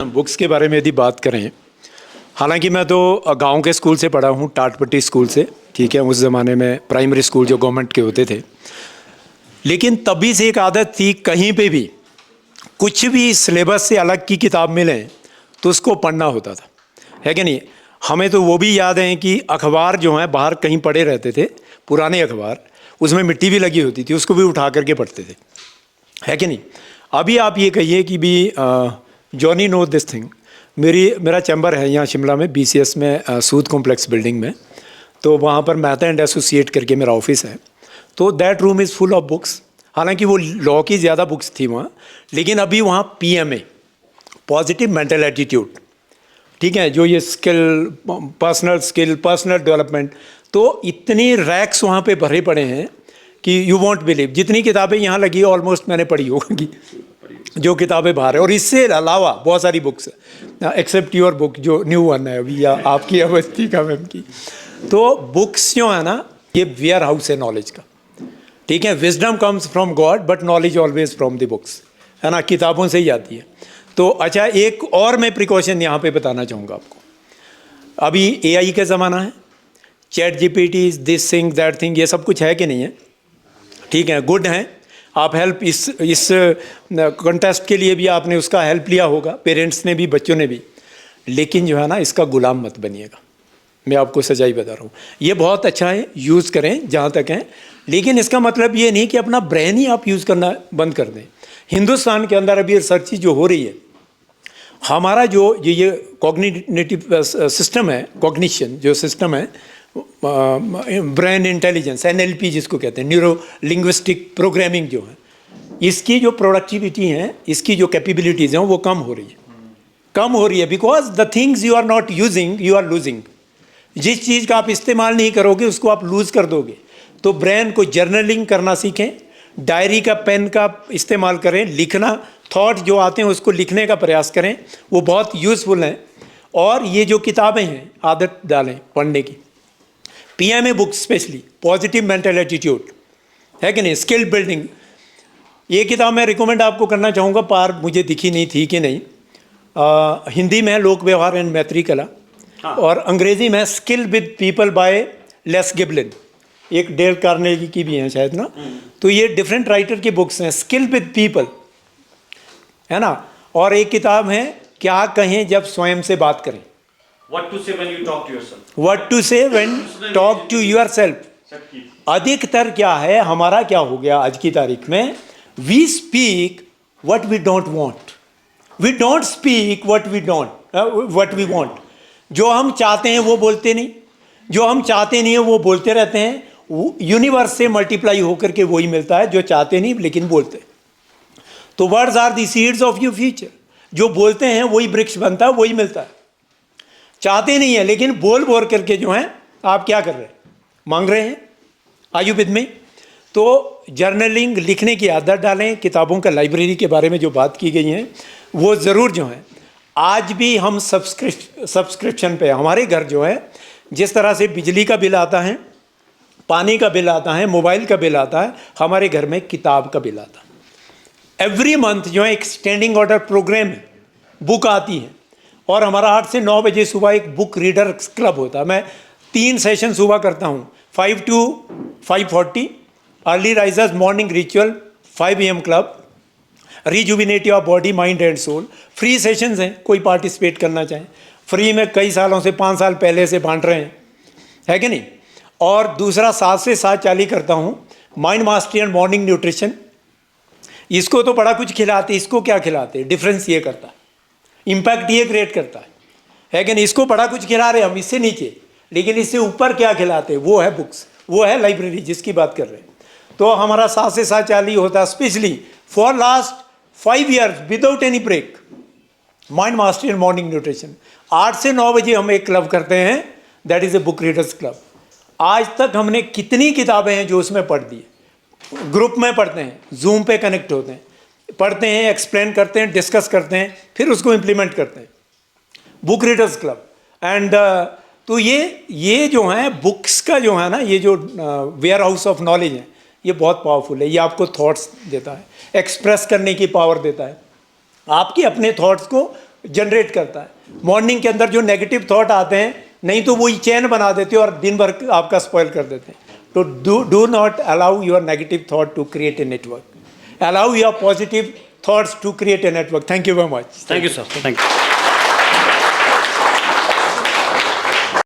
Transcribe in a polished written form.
Books के बारे में यदि बात करें, हालांकि मैं तो गांव के स्कूल से पढ़ा हूँ, टाटपट्टी स्कूल से, ठीक है। उस ज़माने में प्राइमरी स्कूल जो गवर्नमेंट के होते थे, लेकिन तभी से एक आदत थी, कहीं पे भी कुछ भी सिलेबस से अलग की किताब मिले तो उसको पढ़ना होता था, है कि नहीं। हमें तो वो भी याद है कि अखबार जो हैं बाहर कहीं पड़े रहते थे, पुराने अखबार, उसमें मिट्टी भी लगी होती थी, उसको भी उठा करके पढ़ते थे, है कि नहीं। अभी आप ये कहिए कि भी जॉनी नो दिस थिंग, मेरा चैम्बर है यहाँ शिमला में, BCS में, सूद कॉम्प्लेक्स बिल्डिंग में, तो वहाँ पर मेहता एंड एसोसिएट करके मेरा ऑफिस है। तो that room is full of books. हालांकि वो लॉ की ज़्यादा बुक्स थी वहाँ, लेकिन अभी वहाँ PMA, पॉजिटिव मेंटल एटीट्यूड, ठीक है, जो ये स्किल, पर्सनल डेवलपमेंट, तो इतनी रैक्स वहाँ पे भरे पड़े हैं कि यू वॉन्ट बिलीव, जितनी किताबें यहाँ लगी ऑलमोस्ट मैंने पढ़ी होगी, जो किताबें बाहर है। और इससे अलावा बहुत सारी बुक्स, एक्सेप्ट योर बुक जो न्यू वन है अभी, या आपकी अवस्थी का मैम की। तो बुक्स जो है ना, ये वेयर हाउस है नॉलेज का, ठीक है। Wisdom comes from God but knowledge always from the books, है ना, किताबों से ही आती है। तो अच्छा, एक और मैं प्रिकॉशन यहाँ पे बताना चाहूँगा आपको। अभी AI का ज़माना है, ChatGPT, this thing that thing, ये सब कुछ है कि नहीं है, ठीक है, गुड है। आप हेल्प इस कंटेस्ट के लिए भी आपने उसका हेल्प लिया होगा, पेरेंट्स ने भी, बच्चों ने भी, लेकिन जो है ना, इसका गुलाम मत बनिएगा। मैं आपको सच्चाई बता रहा हूँ, ये बहुत अच्छा है, यूज़ करें जहाँ तक है, लेकिन इसका मतलब ये नहीं कि अपना ब्रेन ही आप यूज़ करना बंद कर दें। हिंदुस्तान के अंदर अभी रिसर्च जो हो रही है, हमारा जो ये कॉग्निटिव सिस्टम है, कॉग्निशन जो सिस्टम है, ब्रेन इंटेलिजेंस, NLP जिसको कहते हैं, न्यूरो लिंग्विस्टिक प्रोग्रामिंग जो है, इसकी जो प्रोडक्टिविटी है, इसकी जो कैपेबिलिटीज़ हैं, वो कम हो रही है, because the things you are not using you are losing. जिस चीज़ का आप इस्तेमाल नहीं करोगे उसको आप लूज़ कर दोगे। तो ब्रेन को जर्नलिंग करना सीखें, डायरी का, पेन का इस्तेमाल करें, लिखना, थॉट जो आते हैं उसको लिखने का प्रयास करें, वो बहुत यूज़फुल हैं। और ये जो किताबें हैं, आदत डालें पढ़ने की, PMA book specially, positive mental attitude, है कि नहीं, स्किल बिल्डिंग। ये किताब मैं रिकमेंड आपको करना चाहूँगा, पार मुझे दिखी नहीं थी कि नहीं। हिंदी में लोक व्यवहार एंड मैत्री कला, और अंग्रेजी में skill with people by Les Giblin, एक डेल कार्नेगी की भी हैं शायद ना। तो ये डिफरेंट राइटर की बुक्स हैं, स्किल विद पीपल, है ना। और एक किताब है, क्या कहें जब स्वयं से बात करें, What to say when you talk to yourself. What to say when talk to yourself. अधिकतर क्या है, हमारा क्या हो गया आज की तारीख में, we speak what we don't want, we don't speak what we want. जो हम चाहते हैं वो बोलते नहीं, जो हम चाहते नहीं है वो बोलते रहते हैं। यूनिवर्स से मल्टीप्लाई होकर के वही मिलता है जो चाहते नहीं लेकिन बोलते। तो words are the seeds of your future, जो बोलते हैं वही वृक्ष बनता है, वही मिलता है। चाहते नहीं है लेकिन बोल बोल करके जो है आप क्या कर रहे हैं, मांग रहे हैं। Are you with me? तो जर्नलिंग, लिखने की आदत डालें। किताबों का लाइब्रेरी के बारे में जो बात की गई है वो ज़रूर जो है, आज भी हम सब्सक्रिप्शन पे, हमारे घर जो है, जिस तरह से बिजली का बिल आता है, पानी का बिल आता है, मोबाइल का बिल आता है, हमारे घर में किताब का बिल आता है। एवरी मंथ जो है एक स्टैंडिंग ऑर्डर प्रोग्राम है, बुक आती है, और हमारा 8 से 9 बजे सुबह एक बुक रीडर क्लब होता है। मैं 3 सेशन सुबह करता हूँ, 5 to 5:40, early risers morning ritual, 5 AM club, rejuvenate your body mind and soul. Free sessions हैं, कोई पार्टिसिपेट करना चाहे, फ्री में कई सालों से, 5 साल पहले से बांट रहे हैं, है कि नहीं। और दूसरा 7 से 7:40 करता हूँ, mind mastery and morning nutrition. इसको तो बड़ा कुछ खिलाते, इसको क्या खिलाते, डिफरेंस ये करता है, इम्पैक्ट ये क्रिएट करता है कि नहीं। इसको बड़ा कुछ खिला रहे हम, इससे नीचे, लेकिन इससे ऊपर क्या खिलाते, वो है बुक्स, वो है लाइब्रेरी जिसकी बात कर रहे हैं। तो हमारा 7 से 7:40 होता है, specially for last 5 years without any break, mind mastery and morning nutrition. 8 से 9 बजे हम एक क्लब करते हैं, that is a book readers club. आज तक हमने कितनी किताबें हैं जो उसमें पढ़ दी, ग्रुप में पढ़ते हैं, जूम पे कनेक्ट होते हैं, पढ़ते हैं, एक्सप्लेन करते हैं, डिस्कस करते हैं, फिर उसको इम्प्लीमेंट करते हैं, बुक रीडर्स क्लब। एंड तो ये जो है बुक्स का जो है ना, ये जो वेयर हाउस ऑफ नॉलेज है, ये बहुत पावरफुल है। ये आपको थॉट्स देता है, एक्सप्रेस करने की पावर देता है, आपके अपने थॉट्स को जनरेट करता है। मॉर्निंग के अंदर जो नेगेटिव थॉट आते हैं, नहीं तो वही चैन बना देते हैं और दिन भर आपका स्पॉइल कर देते हैं। तो do not allow your negative thought to create a network, allow your positive thoughts to create a network. Thank you very much. Thank you, sir. Thank you.